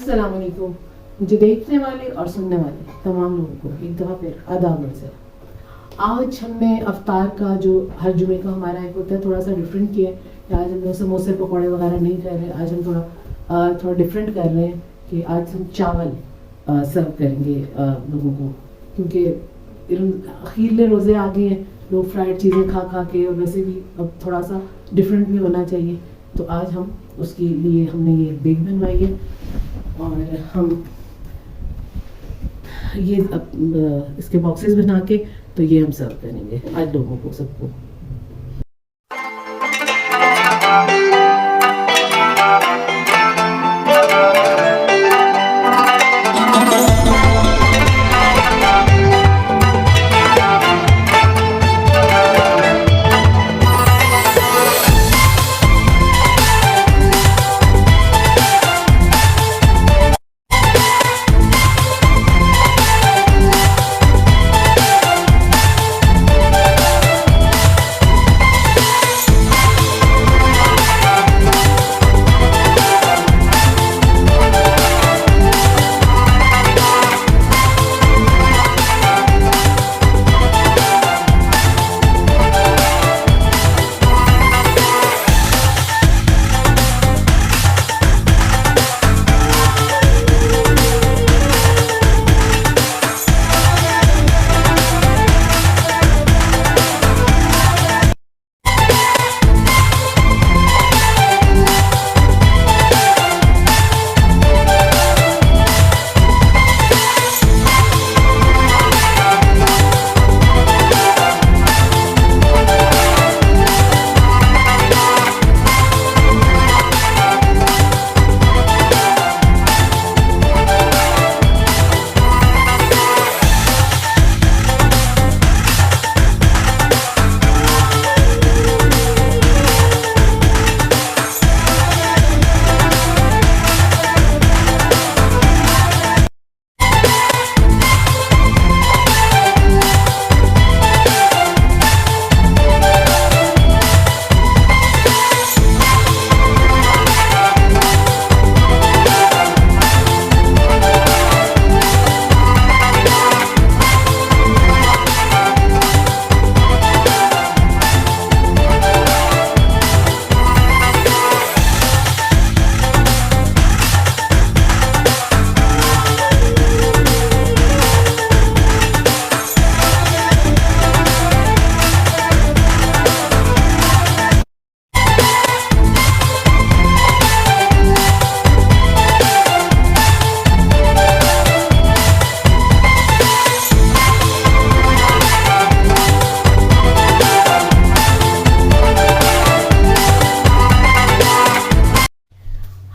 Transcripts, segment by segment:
السلام علیکم. مجھے دیکھنے والے اور سننے والے تمام لوگوں کو ایک دفعہ پھر آداب عرض ہے. آج ہم نے افطار کا جو ہر جمعے کا ہمارا ایک ہوتا ہے تھوڑا سا ڈفرینٹ کیا ہے کہ آج ہم لوگ سموسے پکوڑے وغیرہ نہیں کر رہے. آج ہم تھوڑا ڈفرینٹ کر رہے ہیں کہ آج ہم چاول سرو کریں گے لوگوں کو, کیونکہ اخیرلے روزے آ گئے ہیں, لوگ فرائڈ چیزیں کھا کھا کے, اور ویسے بھی اب تھوڑا سا ڈفرینٹ بھی ہونا چاہیے. تو آج ہم اس کے لیے ہم نے یہ بیگ بنوائی ہے اور ہم یہ اس کے باکسز بنا کے تو یہ ہم سرو کریں گے آج لوگوں کو, سب کو.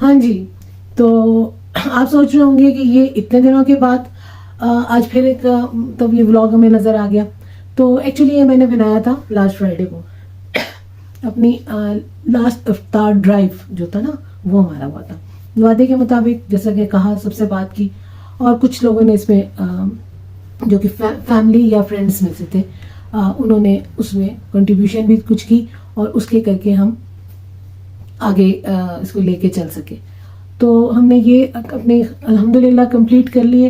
ہاں جی, تو آپ سوچ رہے ہوں گے کہ یہ اتنے دنوں کے بعد آج پھر ایک تب یہ ولاگ ہمیں نظر آ گیا. تو ایکچولی یہ میں نے بنایا تھا لاسٹ فرائیڈے کو, اپنی لاسٹ افطار ڈرائیو جو تھا نا وہ ہمارا ہوا تھا. وعدے کے مطابق جیسا کہ کہا, سب سے بات کی, اور کچھ لوگوں نے اس میں جو کہ فیملی یا فرینڈس میں سے تھے انہوں نے اس میں کنٹریبیوشن بھی کچھ کی, اور اس کے کر کے ہم آگے اس کو لے کے چل سکے. تو ہم نے یہ اپنے الحمدللہ کمپلیٹ کر لیے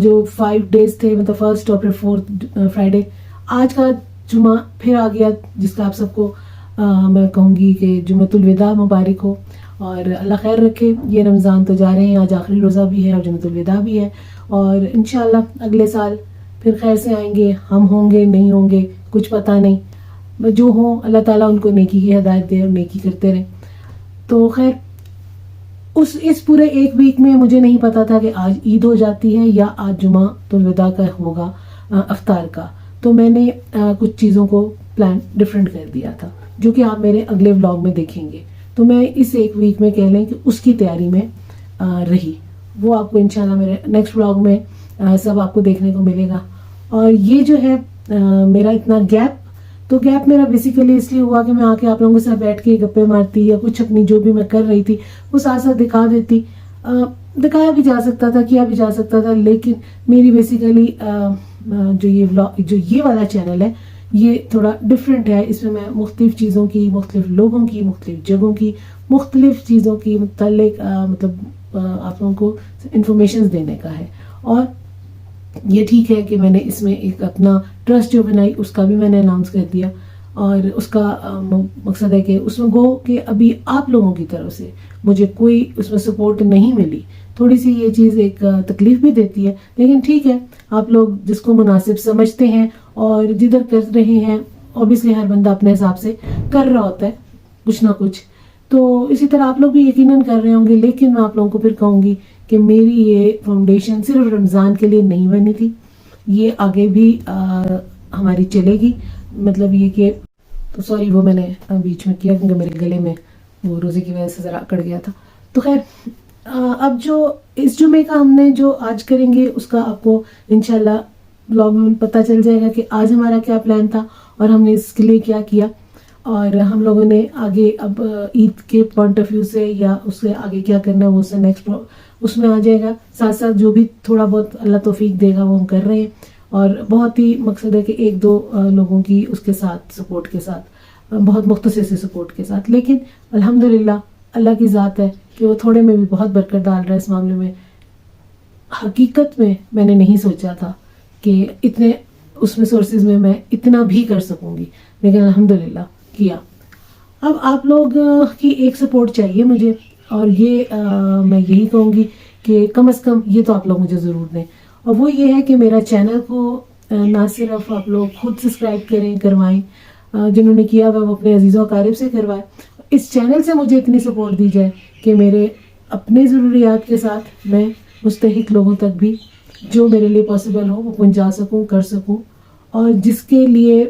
جو 5 days تھے, مطلب فرسٹ اور پھر 4th فرائیڈے. آج کا جمعہ پھر آ گیا, جس کا آپ سب کو میں کہوں گی کہ جمعۃ الوداع مبارک ہو اور اللہ خیر رکھے. یہ رمضان تو جا رہے ہیں, آج آخری روزہ بھی ہے اور جمعۃ الوداع بھی ہے, اور انشاءاللہ اگلے سال پھر خیر سے آئیں گے. ہم ہوں گے نہیں ہوں گے کچھ پتہ نہیں, جو ہوں اللہ تعالیٰ ان کو نیکی کی ہدایت دے اور نیکی کرتے رہیں. تو خیر اس پورے ایک ویک میں مجھے نہیں پتا تھا کہ آج عید ہو جاتی ہے یا آج جمعہ الوداع کا ہوگا افطار کا. تو میں نے کچھ چیزوں کو پلان ڈفرینٹ کر دیا تھا, جو کہ آپ میرے اگلے ولاگ میں دیکھیں گے. تو میں اس ایک ویک میں کہہ لیں کہ اس کی تیاری میں رہی, وہ آپ کو انشاءاللہ میرے نیکسٹ ولاگ میں سب آپ کو دیکھنے کو ملے گا. اور یہ جو ہے میرا اتنا گیپ, تو گیپ میرا بیسیکلی اس لیے ہوا کہ میں آ کے آپ لوگوں کے ساتھ بیٹھ کے گپے مارتی یا کچھ اپنی جو بھی میں کر رہی تھی وہ ساتھ ساتھ دکھا دیتی. دکھایا بھی جا سکتا تھا, کیا بھی جا سکتا تھا, لیکن میری بیسیکلی جو یہ والا چینل ہے یہ تھوڑا ڈفرینٹ ہے. اس میں میں مختلف چیزوں کی, مختلف لوگوں کی, مختلف جگہوں کی, مختلف چیزوں کی متعلق مطلب آپ لوگوں کو انفارمیشن دینے کا ہے. اور یہ ٹھیک ہے کہ میں نے اس میں ایک اپنا ٹرسٹ جو بنائی اس کا بھی میں نے اناؤنس کر دیا, اور اس کا مقصد ہے کہ اس میں گو کہ ابھی آپ لوگوں کی طرف سے مجھے کوئی اس میں سپورٹ نہیں ملی. تھوڑی سی یہ چیز ایک تکلیف بھی دیتی ہے, لیکن ٹھیک ہے, آپ لوگ جس کو مناسب سمجھتے ہیں اور جدھر کر رہے ہیں, اوبیسلی ہر بندہ اپنے حساب سے کر رہا ہوتا ہے کچھ نہ کچھ, تو اسی طرح آپ لوگ بھی یقیناً کر رہے ہوں گے. لیکن میں آپ لوگوں کو پھر کہوں گی کہ میری یہ فاؤنڈیشن صرف رمضان کے لیے نہیں بنی تھی, یہ آگے بھی ہماری چلے گی. مطلب یہ کہ تو سوری وہ میں نے بیچ میں کیا کیونکہ میرے گلے میں وہ روزے کی وجہ سے ذرا اکڑ گیا تھا. تو خیر, اب جو اس جمعے کا ہم نے جو آج کریں گے اس کا آپ کو انشاءاللہ بلاگ میں پتہ چل جائے گا کہ آج ہمارا کیا پلان تھا اور ہم نے اس کے لیے کیا کیا, اور ہم لوگوں نے آگے اب عید کے پوائنٹ آف ویو سے یا اس سے آگے کیا کرنا ہے وہ سے نیکسٹ اس میں آ جائے گا. ساتھ ساتھ جو بھی تھوڑا بہت اللہ توفیق دے گا وہ ہم کر رہے ہیں, اور بہت ہی مقصد ہے کہ ایک دو لوگوں کی اس کے ساتھ سپورٹ کے ساتھ, بہت مختصر سے سپورٹ کے ساتھ. لیکن الحمدللہ اللہ کی ذات ہے کہ وہ تھوڑے میں بھی بہت برکت ڈال رہا ہے اس معاملے میں. حقیقت میں نے نہیں سوچا تھا کہ اتنے اس میں سورسز میں اتنا بھی کر سکوں گی, لیکن الحمدللہ کیا. اب آپ لوگ کی ایک سپورٹ چاہیے مجھے, اور یہ میں یہی کہوں گی کہ کم از کم یہ تو آپ لوگ مجھے ضرور دیں, اور وہ یہ ہے کہ میرا چینل کو نہ صرف آپ لوگ خود سبسکرائب کروائیں, جنہوں نے کیا وہ اپنے عزیز و اقارب سے کروائیں. اس چینل سے مجھے اتنی سپورٹ دی جائے کہ میرے اپنے ضروریات کے ساتھ میں مستحق لوگوں تک بھی جو میرے لیے پاسبل ہو وہ پہنچا سکوں, کر سکوں, اور جس کے لیے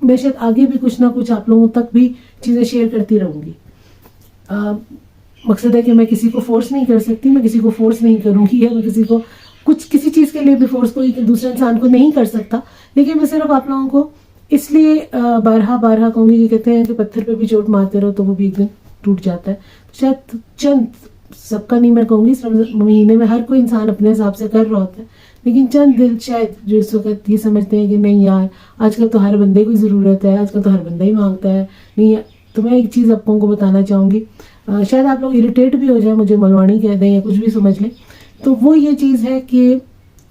میں شاید آگے بھی کچھ نہ کچھ آپ لوگوں تک بھی چیزیں شیئر کرتی رہوں گی. مقصد ہے کہ میں کسی کو فورس نہیں کر سکتی, میں کسی کو فورس نہیں کروں گی, یا میں کسی چیز کے لیے بھی فورس کوئی دوسرے انسان کو نہیں کر سکتا. لیکن میں صرف آپ لوگوں کو اس لیے بارہا کہوں گی کہ کہتے ہیں کہ پتھر پہ بھی چوٹ مارتے رہو تو وہ بھی ایک دن ٹوٹ جاتا ہے. شاید چند, سب کا نہیں میں کہوں گی, اس مہینے میں ہر کوئی انسان اپنے حساب سے کر رہا ہوتا ہے, لیکن چند دل شاید جو اس وقت یہ سمجھتے ہیں کہ نہیں یار آج کل تو ہر بندے کو ضرورت ہے, آج کل تو ہر بندہ ہی مانگتا ہے. نہیں, تو میں ایک چیز آپ کو بتانا چاہوں گی, شاید آپ لوگ اریٹیٹ بھی ہو جائیں, مجھے ملوانی کہہ دیں یا کچھ بھی سمجھ لیں, تو وہ یہ چیز ہے کہ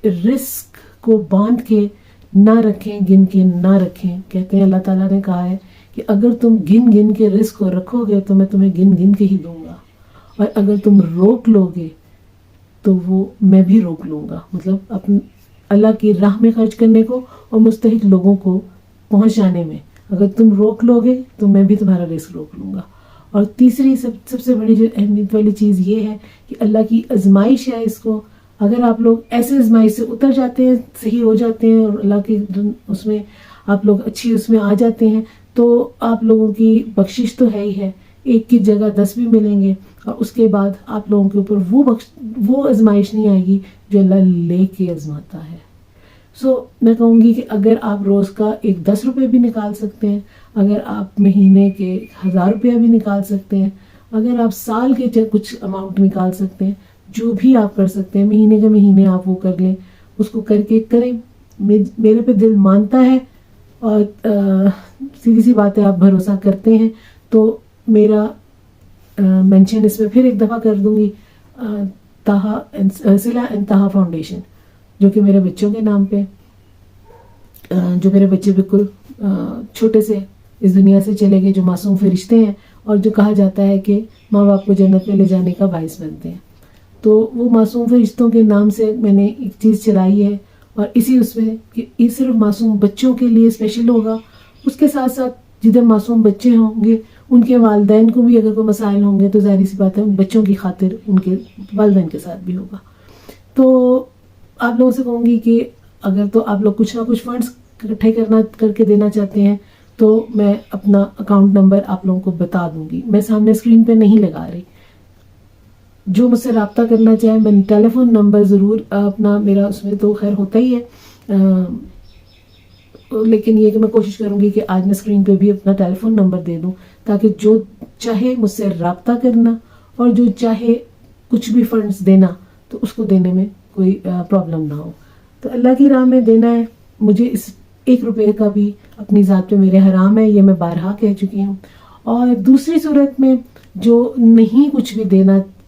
رزق کو باندھ کے نہ رکھیں, گن کے نہ رکھیں. کہتے ہیں اللہ تعالیٰ نے کہا ہے کہ اگر تم گن کے رزق کو رکھو گے تو میں تمہیں گن کے ہی دوں گا, اور اگر تم روک لو گے تو وہ میں بھی روک لوں گا. مطلب اپنے اللہ کی راہ میں خرچ کرنے کو اور مستحق لوگوں کو پہنچانے میں اگر تم روک لو گے تو میں بھی تمہارا رزق روک لوں گا. اور تیسری سب سے بڑی جو اہمیت والی چیز یہ ہے کہ اللہ کی آزمائش ہے اس کو, اگر آپ لوگ ایسے آزمائش سے اتر جاتے ہیں, صحیح ہو جاتے ہیں, اور اللہ کے اس میں آپ لوگ اچھی اس میں آ جاتے ہیں, تو آپ لوگوں کی بخشش تو ہے ہی ہے, ایک کی جگہ 10 بھی ملیں گے. اور اس کے بعد آپ لوگوں کے اوپر وہ آزمائش نہیں آئے گی جو اللہ لے کے آزماتا ہے. میں کہوں گی کہ اگر آپ روز کا 10 روپے بھی نکال سکتے ہیں, اگر آپ مہینے کے 1000 روپیہ بھی نکال سکتے ہیں, اگر آپ سال کے کچھ اماؤنٹ نکال سکتے ہیں, جو بھی آپ کر سکتے ہیں مہینے کے مہینے آپ وہ کر لیں, اس کو کر کے کریں. میرے پہ دل مانتا ہے, اور سیدھی سی بات ہے آپ بھروسہ کرتے ہیں, تو میرا مینشن اس میں پھر ایک دفعہ کر دوں گی, صلہ انتہا فاؤنڈیشن, جو کہ میرے بچوں کے نام پہ, جو میرے بچے بالکل چھوٹے سے اس دنیا سے چلے گئے, جو معصوم فرشتے ہیں, اور جو کہا جاتا ہے کہ ماں باپ کو جنت میں لے جانے کا باعث بنتے ہیں. تو وہ معصوم فرشتوں کے نام سے میں نے ایک چیز چلائی ہے, اور اسی اس میں کہ یہ صرف معصوم بچوں کے لیے اسپیشل ہوگا. اس کے ساتھ ساتھ جدھر معصوم بچے ہوں گے ان کے والدین کو بھی اگر کوئی مسائل ہوں گے تو ظاہری سی بات ہے ان بچوں کی خاطر ان کے والدین کے ساتھ بھی ہوگا. تو آپ لوگوں سے کہوں گی کہ اگر تو آپ لوگ کچھ نہ کچھ فنڈز اکٹھے کر کے دینا چاہتے ہیں تو میں اپنا اکاؤنٹ نمبر آپ لوگوں کو بتا دوں گی, میں سامنے اسکرین پہ نہیں لگا رہی. جو مجھ سے رابطہ کرنا چاہیں میں ٹیلی فون نمبر ضرور اپنا, میرا اس میں تو خیر ہوتا ہی ہے, لیکن یہ کہ میں کوشش کروں گی کہ آج میں اسکرین پہ بھی اپنا ٹیلی فون نمبر دے دوں, تاکہ جو چاہے مجھ سے رابطہ کرنا اور جو چاہے کچھ بھی فنڈز دینا تو اس کو دینے میں کوئی پرابلم نہ ہو. تو اللہ کی راہ میں دینا ہے, مجھے اس 1 روپے کا بھی اپنی ذات پہ میرے حرام ہے, یہ میں بارہا کہہ چکی ہوں. اور دوسری صورت میں جو نہیں کچھ بھی دینا